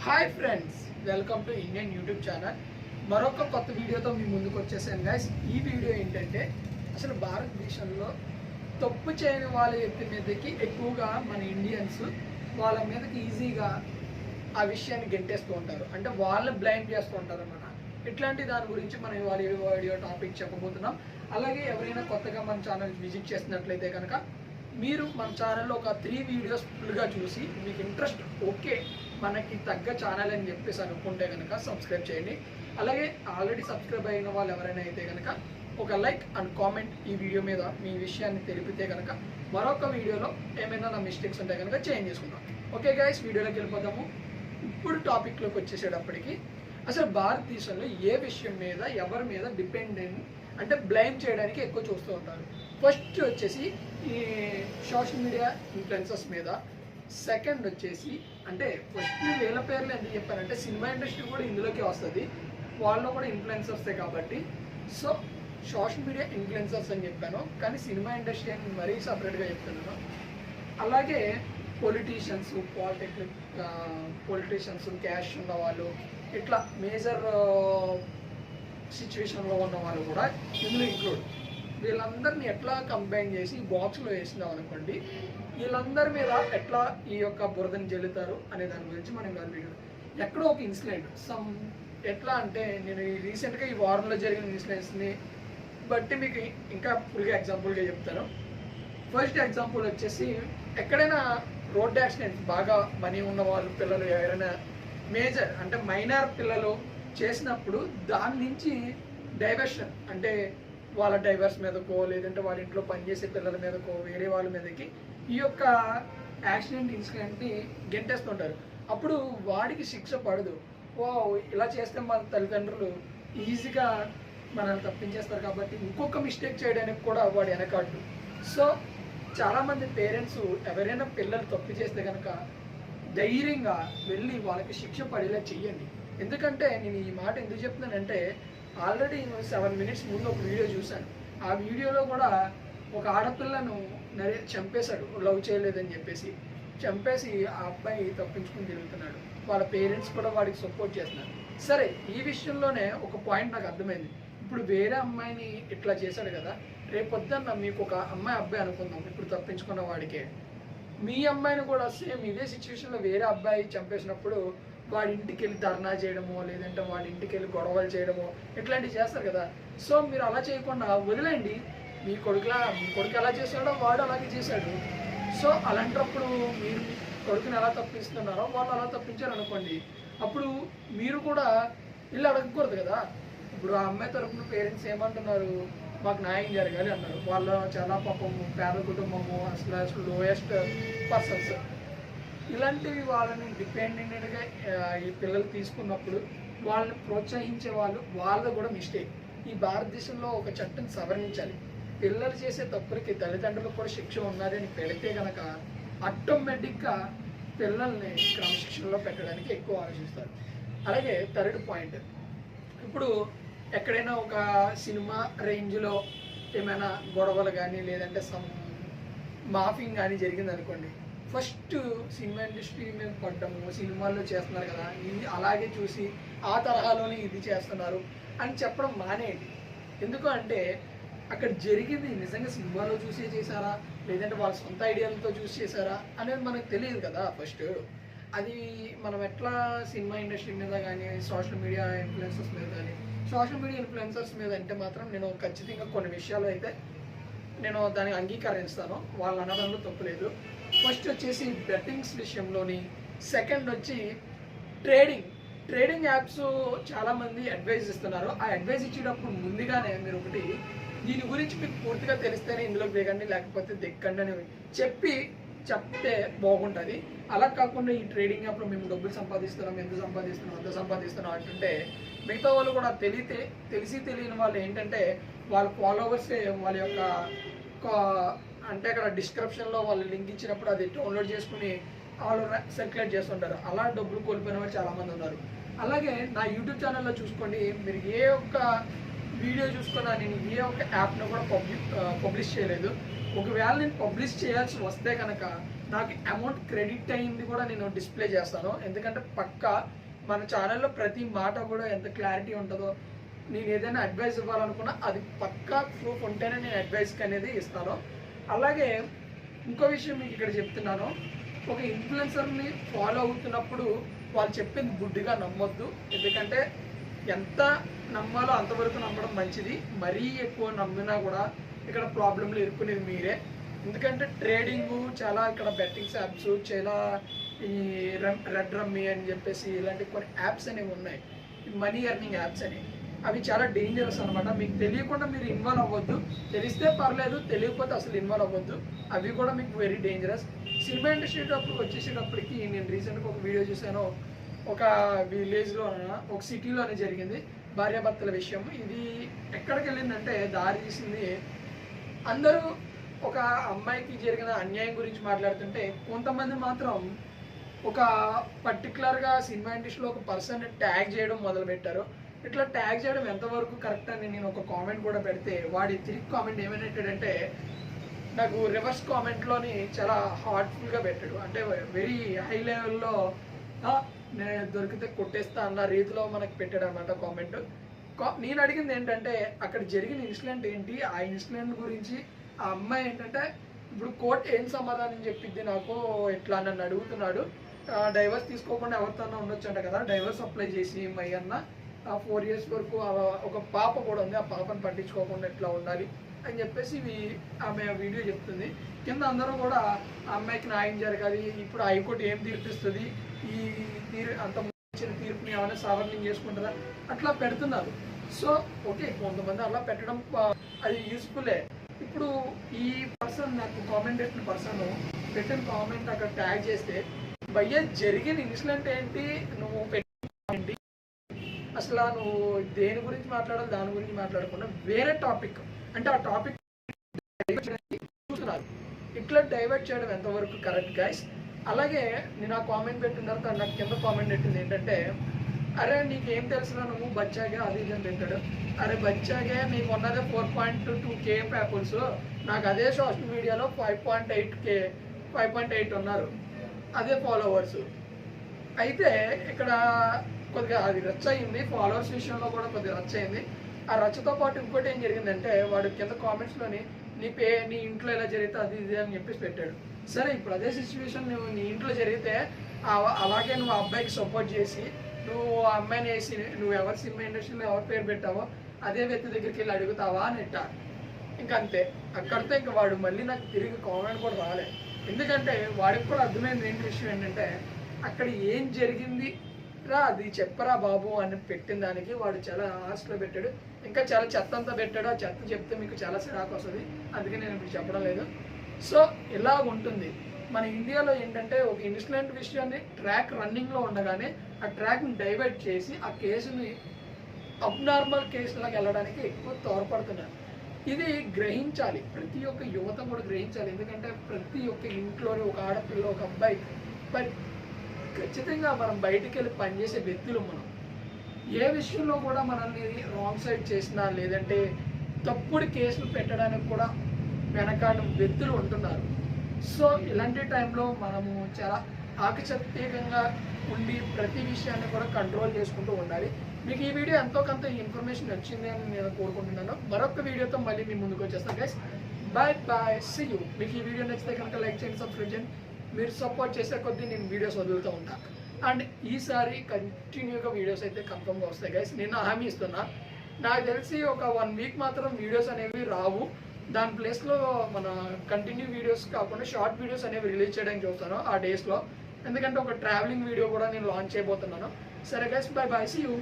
Hi friends, welcome to Indian YouTube channel. మరొక కొత్త వీడియోతో మీ ముందుకు వచ్చేసాను గైస్. ఈ వీడియో ఏంటంటే అసలు భారతదేశంలో తప్పు చేయని వాళ్ళ వ్యక్తి మీదకి ఎక్కువగా మన ఇండియన్స్ వాళ్ళ మీదకి ఈజీగా ఆ విషయాన్ని గెంటేస్తూ ఉంటారు, అంటే వాళ్ళు బ్లైండ్ చేస్తూ ఉంటారు అన్నమాట. ఇట్లాంటి దాని గురించి మనం ఇవాళ వీడియో టాపిక్ చెప్పబోతున్నాం. అలాగే ఎవరైనా కొత్తగా మన ఛానల్ విజిట్ చేసినట్లయితే కనుక మీరు మన ఛానల్లో ఒక 3 వీడియోస్ ఫుల్గా చూసి మీకు ఇంట్రెస్ట్ ఓకే మనకి తగ్గ ఛానల్ అని చెప్పేసి అనుకుంటే కనుక సబ్స్క్రైబ్ చేయండి. అలాగే ఆల్రెడీ సబ్స్క్రైబ్ అయిన వాళ్ళు ఎవరైనా అయితే కనుక ఒక లైక్ అండ్ కామెంట్ ఈ వీడియో మీద మీ విషయాన్ని తెలిపితే కనుక మరొక వీడియోలో ఏమైనా నా మిస్టేక్స్ ఉంటే కనుక చేంజ్ చేసుకుంటాం. ఓకే గైస్, వీడియోలోకి వెళ్ళిపోతాము. ఇప్పుడు టాపిక్లోకి వచ్చేసేటప్పటికి అసలు భారతదేశంలో ఏ విషయం మీద ఎవరి మీద డిపెండెంట్ అంటే బ్లేమ్ చేయడానికి ఎక్కువ చూస్తూ ఉంటారు. ఫస్ట్ వచ్చేసి ఈ సోషల్ మీడియా ఇన్ఫ్లుయెన్సర్స్ మీద, సెకండ్ వచ్చేసి అంటే ఫస్ట్ వీళ్ళ పేర్లు ఎందుకు చెప్పారంటే సినిమా ఇండస్ట్రీ కూడా ఇందులోకి వస్తుంది, వాళ్ళు కూడా ఇన్ఫ్లుయెన్సర్సే కాబట్టి. సో సోషల్ మీడియా ఇన్ఫ్లుయెన్సర్స్ అని చెప్పాను, కానీ సినిమా ఇండస్ట్రీ అని మరీ సపరేట్గా చెప్తున్నాను. అలాగే పొలిటీషియన్స్, పొలిటీషియన్స్, క్యాష్ ఉన్న వాళ్ళు, ఇట్లా మేజర్ సిచ్యువేషన్లో ఉన్న వాళ్ళు కూడా ఇందులో ఇంక్లూడ్. వీళ్ళందరినీ ఎట్లా కంబైన్ చేసి బాక్స్లో వేసినాం అనుకోండి, వీళ్ళందరి మీద ఎట్లా ఈ యొక్క బురదను జల్లుతారు అనే దాని గురించి మనం ఇవాళ వీడియో. ఎక్కడో ఒక ఇన్సిడెంట్ ఎట్లా అంటే నేను రీసెంట్గా ఈ వారంలో జరిగిన ఇన్సిడెంట్స్ని బట్టి మీకు ఇంకా ఫుల్గా ఎగ్జాంపుల్గా చెప్తాను. ఫస్ట్ ఎగ్జాంపుల్ వచ్చేసి ఎక్కడైనా రోడ్ యాక్సిడెంట్ బాగా మనీ ఉన్న వాళ్ళు పిల్లలు ఎవరైనా మేజర్ అంటే మైనర్ పిల్లలు చేసినప్పుడు దాని నుంచి డైవర్షన్ అంటే వాళ్ళ డ్రైవర్స్ మీదకో లేదంటే వాళ్ళ ఇంట్లో పనిచేసే పిల్లల మీదకో వేరే వాళ్ళ మీదకి ఈ యొక్క యాక్సిడెంట్ ఇన్సిడెంట్ని గెంటేస్తుంటారు. అప్పుడు వాడికి శిక్ష పడదు. ఓ ఇలా చేస్తే మన తల్లిదండ్రులు ఈజీగా మనల్ని తప్పించేస్తారు కాబట్టి ఇంకొక మిస్టేక్ చేయడానికి కూడా వాడు వెనకాడు. సో చాలామంది పేరెంట్స్ ఎవరైనా పిల్లలు తప్పు చేస్తే కనుక ధైర్యంగా వెళ్ళి వాళ్ళకి శిక్ష పడేలా చెయ్యండి. ఎందుకంటే నేను ఈ మాట ఎందుకు చెప్తున్నానంటే ఆల్రెడీ 7 మినిట్స్ ముందు ఒక వీడియో చూశాను. ఆ వీడియోలో కూడా ఒక ఆడపిల్లను చంపేశాడు, లవ్ చేయలేదని చెప్పేసి చంపేసి ఆ అబ్బాయి తప్పించుకుని తిరుగుతున్నాడు. వాళ్ళ పేరెంట్స్ కూడా వాడికి సపోర్ట్ చేస్తున్నారు. సరే, ఈ విషయంలోనే ఒక పాయింట్ నాకు అర్థమైంది. ఇప్పుడు వేరే అమ్మాయిని ఇట్లా చేశాడు కదా, రేపొద్దున్న మీకు ఒక అబ్బాయి అనుకుందాం, ఇప్పుడు తప్పించుకున్న వాడికే మీ అమ్మాయిని కూడా సేమ్ ఇదే సిచ్యువేషన్లో వేరే అబ్బాయి చంపేసినప్పుడు వాడి ఇంటికి వెళ్ళి ధర్నా చేయడమో లేదంటే వాడి ఇంటికి వెళ్ళి గొడవలు చేయడమో ఇట్లాంటివి చేస్తారు కదా. సో మీరు అలా చేయకుండా వదిలేండి. మీ కొడుకు ఎలా చేశాడో వాడు అలాగే చేశాడు. సో అలాంటప్పుడు మీరు కొడుకుని ఎలా తప్పిస్తున్నారో వాళ్ళు అలా తప్పించారు అనుకోండి, అప్పుడు మీరు కూడా ఇల్లు అడగకూడదు కదా. ఇప్పుడు ఆ అమ్మాయి తరపున పేరెంట్స్ ఏమంటున్నారు, మాకు న్యాయం జరగాలి అన్నారు. వాళ్ళ చాలా పాపం పేద కుటుంబము, అసలు లోయెస్ట్ పర్సన్స్, ఇలాంటివి వాళ్ళని డిపెండెంట్గా ఈ పిల్లలు తీసుకున్నప్పుడు వాళ్ళని ప్రోత్సహించే వాళ్ళది కూడా మిస్టేక్. ఈ భారతదేశంలో ఒక చట్టం సవరించాలి. పిల్లలు చేసే తప్పులకి తల్లిదండ్రులకు కూడా శిక్ష ఉన్నదని పెడితే కనుక ఆటోమేటిక్గా పిల్లల్ని క్రమశిక్షణలో పెట్టడానికి ఎక్కువ ఆలోచిస్తారు. అలాగే థర్డ్ పాయింట్, ఇప్పుడు ఎక్కడైనా ఒక సినిమా రేంజ్లో ఏమైనా గొడవలు కానీ లేదంటే మాఫింగ్ కానీ జరిగింది అనుకోండి, ఫస్ట్ సినిమా ఇండస్ట్రీ మీద పడ్డము, సినిమాల్లో చేస్తున్నారు కదా ఇది అలాగే చూసి ఆ తరహాలోనే ఇది చేస్తున్నారు అని చెప్పడం మానేయండి. ఎందుకు అంటే అక్కడ జరిగింది నిజంగా సినిమాలో చూసే చేశారా లేదంటే వాళ్ళ సొంత ఐడియాలతో చూసి చేశారా అనేది మనకు తెలియదు కదా. ఫస్ట్ అది మనం ఎట్లా సినిమా ఇండస్ట్రీ మీద కానీ సోషల్ మీడియా ఇన్ఫ్లుయెన్సర్స్ మీద కానీ, సోషల్ మీడియా ఇన్ఫ్లుయెన్సర్స్ మీద అంటే మాత్రం నేను ఖచ్చితంగా కొన్ని విషయాలు అయితే నేను దాన్ని అంగీకరిస్తాను, వాళ్ళు అనడంలో తప్పులేదు. ఫస్ట్ వచ్చేసి బెట్టింగ్స్ విషయంలోని, సెకండ్ వచ్చి ట్రేడింగ్ యాప్స్ చాలామంది అడ్వైజ్ ఇస్తున్నారు. ఆ అడ్వైజ్ ఇచ్చేటప్పుడు ముందుగానే మీరు ఒకటి దీని గురించి మీకు పూర్తిగా తెలిస్తేనే ఇందులోకి దిగండి లేకపోతే దిక్కండి అని చెప్తే బాగుంటుంది. అలా కాకుండా ఈ ట్రేడింగ్ యాప్లో మేము డబ్బులు సంపాదిస్తున్నాం, ఎంత సంపాదిస్తున్నాం అంటుంటే మిగతా వాళ్ళు కూడా తెలిసి తెలియని వాళ్ళు ఏంటంటే వాళ్ళ ఫాలోవర్సే వాళ్ళ యొక్క అంటే అక్కడ డిస్క్రిప్షన్లో వాళ్ళు లింక్ ఇచ్చినప్పుడు అది డౌన్లోడ్ చేసుకుని వాళ్ళు సర్క్యులేట్ చేస్తుంటారు. అలా డబ్బులు కోల్పోయిన వాళ్ళు చాలామంది ఉన్నారు. అలాగే నా యూట్యూబ్ ఛానల్లో చూసుకోండి, మీరు ఏ ఒక్క వీడియో చూసుకున్నా నేను ఏ ఒక్క యాప్ను కూడా పబ్లిష్ చేయలేదు. ఒకవేళ నేను పబ్లిష్ చేయాల్సి వస్తే కనుక నాకు అమౌంట్ క్రెడిట్ అయింది కూడా నేను డిస్ప్లే చేస్తాను. ఎందుకంటే పక్కా మన ఛానల్లో ప్రతి మాట కూడా ఎంత క్లారిటీ ఉంటుందో, నేను ఏదైనా అడ్వైస్ ఇవ్వాలనుకున్నా అది పక్కా ప్రూఫ్ ఉంటేనే నేను అడ్వైస్కి అనేది ఇస్తాను. అలాగే ఇంకో విషయం మీకు ఇక్కడ చెప్తున్నాను, ఒక ఇన్ఫ్లుయెన్సర్ని ఫాలో అవుతున్నప్పుడు వాళ్ళు చెప్పింది గుడ్డిగా నమ్మొద్దు. ఎందుకంటే ఎంత నమ్మాలో అంతవరకు నమ్మడం మంచిది. మరీ ఎక్కువ నమ్మినా కూడా ఇక్కడ ప్రాబ్లంలో ఇరుక్కునేది మీరే. ఎందుకంటే ట్రేడింగు చాలా ఇక్కడ బెట్టింగ్స్ యాప్స్, చాలా ఈ రెడ్ రమ్మీ అని చెప్పేసి ఇలాంటి కొన్ని యాప్స్ అనేవి ఉన్నాయి, మనీ ఎర్నింగ్ యాప్స్ అని. అవి చాలా డేంజరస్ అనమాట. మీకు తెలియకుండా మీరు ఇన్వాల్వ్ అవ్వద్దు. తెలిస్తే పర్లేదు, తెలియకపోతే అసలు ఇన్వాల్వ్ అవ్వద్దు. అవి కూడా మీకు వెరీ డేంజరస్. సినిమా ఇండస్ట్రీ వచ్చేసేటప్పటికి నేను రీసెంట్గా ఒక వీడియో చూశాను. ఒక విలేజ్లో, ఒక సిటీలోనే జరిగింది భార్యాభర్తల విషయం. ఇది ఎక్కడికి వెళ్ళిందంటే దారి తీసింది, అందరూ ఒక అమ్మాయికి జరిగిన అన్యాయం గురించి మాట్లాడుతుంటే కొంతమంది మాత్రం ఒక పర్టికులర్గా సినిమా ఇండస్ట్రీలో ఒక పర్సన్ని ట్యాగ్ చేయడం మొదలుపెట్టారు. ఇట్లా ట్యాగ్ చేయడం ఎంతవరకు కరెక్ట్ అని నేను ఒక కామెంట్ కూడా పెడితే వాడి తిరిగి కామెంట్ ఏమైనట్టాడంటే, నాకు రివర్స్ కామెంట్లోని చాలా హార్ట్ఫుల్గా పెట్టాడు. అంటే వెరీ హై లెవెల్లో నేను దొరికితే కొట్టేస్తా అన్న రీతిలో మనకు పెట్టాడు అనమాట కామెంట్. నేను అడిగింది ఏంటంటే, అక్కడ జరిగిన ఇన్సిడెంట్ ఏంటి, ఆ ఇన్సిడెంట్ గురించి ఆ అమ్మాయి ఏంటంటే ఇప్పుడు కోర్టు ఏం సమాధానం చెప్పిద్ది నాకు ఇట్లా నన్ను అడుగుతున్నాడు. డైవర్స్ తీసుకోకుండా ఎవరితోనే ఉండొచ్చు అంట కదా, డైవర్స్ అప్లై చేసి మై అన్న 4 years వరకు ఒక పాప కూడా ఉంది, ఆ పాపను పట్టించుకోకుండా ఎట్లా ఉండాలి అని చెప్పేసి ఆమె వీడియో చెప్తుంది. కింద అందరూ కూడా ఆ అమ్మాయికి న్యాయం జరగాలి, ఇప్పుడు హైకోర్టు ఏం తీర్పిస్తుంది, ఈ అంత ఇచ్చిన తీర్పుని ఏమైనా సవరణం చేసుకుంటుందా అట్లా పెడుతున్నారు. సో ఓకే, కొంతమంది అలా పెట్టడం అది యూస్ఫుల్లే. ఇప్పుడు ఈ పర్సన్ నాకు కామెంట్ పెట్టిన కామెంట్ అక్కడ ట్యాగ్ చేస్తే, భయ్య జరిగిన ఇన్సిడెంట్ ఏంటి, నువ్వు ఏంటి, అసలు నువ్వు దేని గురించి మాట్లాడాలి, దాని గురించి మాట్లాడకుండా వేరే టాపిక్, అంటే ఆ టాపిక్ చూస్తున్నారు. ఇట్లా డైవర్ట్ చేయడం ఎంతవరకు కరెక్ట్ గైస్? అలాగే నేను ఆ కామెంట్ పెట్టిన తర్వాత నాకు కింద కామెంట్ పెట్టింది ఏంటంటే, అరే నీకేం తెలుసునా, నువ్వు బచ్చాగా అది ఇది అని పెట్టాడు. అరే బచ్చాగా నీకు ఉన్నదే 4.2K పీపుల్స్, నాకు అదే సోషల్ మీడియాలో 5.8 ఉన్నారు, అదే ఫాలోవర్స్. అయితే ఇక్కడ కొద్దిగా అది రచ్చ అయింది, ఫాలోవర్స్ విషయంలో కూడా కొద్దిగా రచ్చ అయింది. ఆ రచ్చతో పాటు ఇంకోటి ఏం జరిగిందంటే, వాడు కింద కామెంట్స్లోని నీ ఇంట్లో ఎలా జరిగితే అది ఇది అని చెప్పేసి పెట్టాడు. సరే, ఇప్పుడు అదే సిచ్యువేషన్ నువ్వు నీ ఇంట్లో జరిగితే అలాగే నువ్వు ఆ అబ్బాయికి సపోర్ట్ చేసి నువ్వు ఆ అమ్మాయిని వేసి నువ్వు ఎవరి సినిమా ఇండస్ట్రీలో ఎవరి పేరు పెట్టావో అదే వ్యక్తి దగ్గరికి వెళ్ళి అడుగుతావా అని అంటారు. ఇంకా అంతే, అక్కడితో ఇంకా వాడు మళ్ళీ నాకు తిరిగి కామెంట్ కూడా రాలేదు. ఎందుకంటే వాడికి కూడా అర్థమైంది ఏంటి విషయం ఏంటంటే, అక్కడ ఏం జరిగింది రా అది చెప్పరా బాబు అని పెట్టిన దానికి వాడు చాలా ఆశలో పెట్టాడు. ఇంకా చాలా చెత్త అంతా పెట్టాడు. ఆ చెత్త చెప్తే మీకు చాలా సిరాకు వస్తుంది, అందుకే నేను ఇప్పుడు చెప్పడం లేదు. సో ఇలా ఉంటుంది మన ఇండియాలో ఏంటంటే, ఒక ఇన్సిడెంట్ విషయాన్ని ట్రాక్ రన్నింగ్లో ఉండగానే ఆ ట్రాక్ని డైవర్ట్ చేసి ఆ కేసుని అబ్నార్మల్ కేసులకు వెళ్ళడానికి ఎక్కువ తోడ్పడుతున్నారు. ఇది గ్రహించాలి, ప్రతి ఒక్క యువత కూడా గ్రహించాలి. ఎందుకంటే ప్రతి ఒక్క ఇంట్లోనే ఒక ఆడపిల్ల, ఒక అబ్బాయి, బట్ ఖచ్చితంగా మనం బయటికి వెళ్ళి పనిచేసే వ్యక్తులు. మనం ఏ విషయంలో కూడా మనల్ని రాంగ్ సైడ్ చేసినా లేదంటే తప్పుడు కేసులు పెట్టడానికి కూడా వెనకాడిన వ్యక్తులు ఉంటున్నారు. సో ఇలాంటి టైంలో మనము చాలా ఆకచత్యంగా ఉండి ప్రతి విషయాన్ని కూడా కంట్రోల్ చేసుకుంటూ ఉండాలి. మీకు ఈ వీడియో ఎంతో కొంత ఇన్ఫర్మేషన్ వచ్చింది అని నేను కోరుకుంటున్నాను. మరొక వీడియోతో మళ్ళీ మీ ముందుకు వచ్చేస్తాను guys. Bye bye, see you. మీకు ఈ వీడియో నచ్చితే కనుక లైక్ చేయండి, సబ్స్క్రైబ్ చేయండి. మీరు సపోర్ట్ చేసే కొద్దీ నేను వీడియోస్ వదులుతూ ఉంటాను. అండ్ ఈసారి కంటిన్యూగా వీడియోస్ అయితే కన్ఫర్మ్గా వస్తాయి గైస్, నేను హామీ ఇస్తున్నా. నాకు తెలిసి ఒక 1 week మాత్రం వీడియోస్ అనేవి రావు. దాని ప్లేస్లో మన కంటిన్యూ వీడియోస్ కాకుండా షార్ట్ వీడియోస్ అనేవి రిలీజ్ చేయడానికి చూస్తాను ఆ డేస్లో. ఎందుకంటే ఒక ట్రావెలింగ్ వీడియో కూడా నేను లాంచ్ చేయబోతున్నాను. సరే guys, bye bye, see you.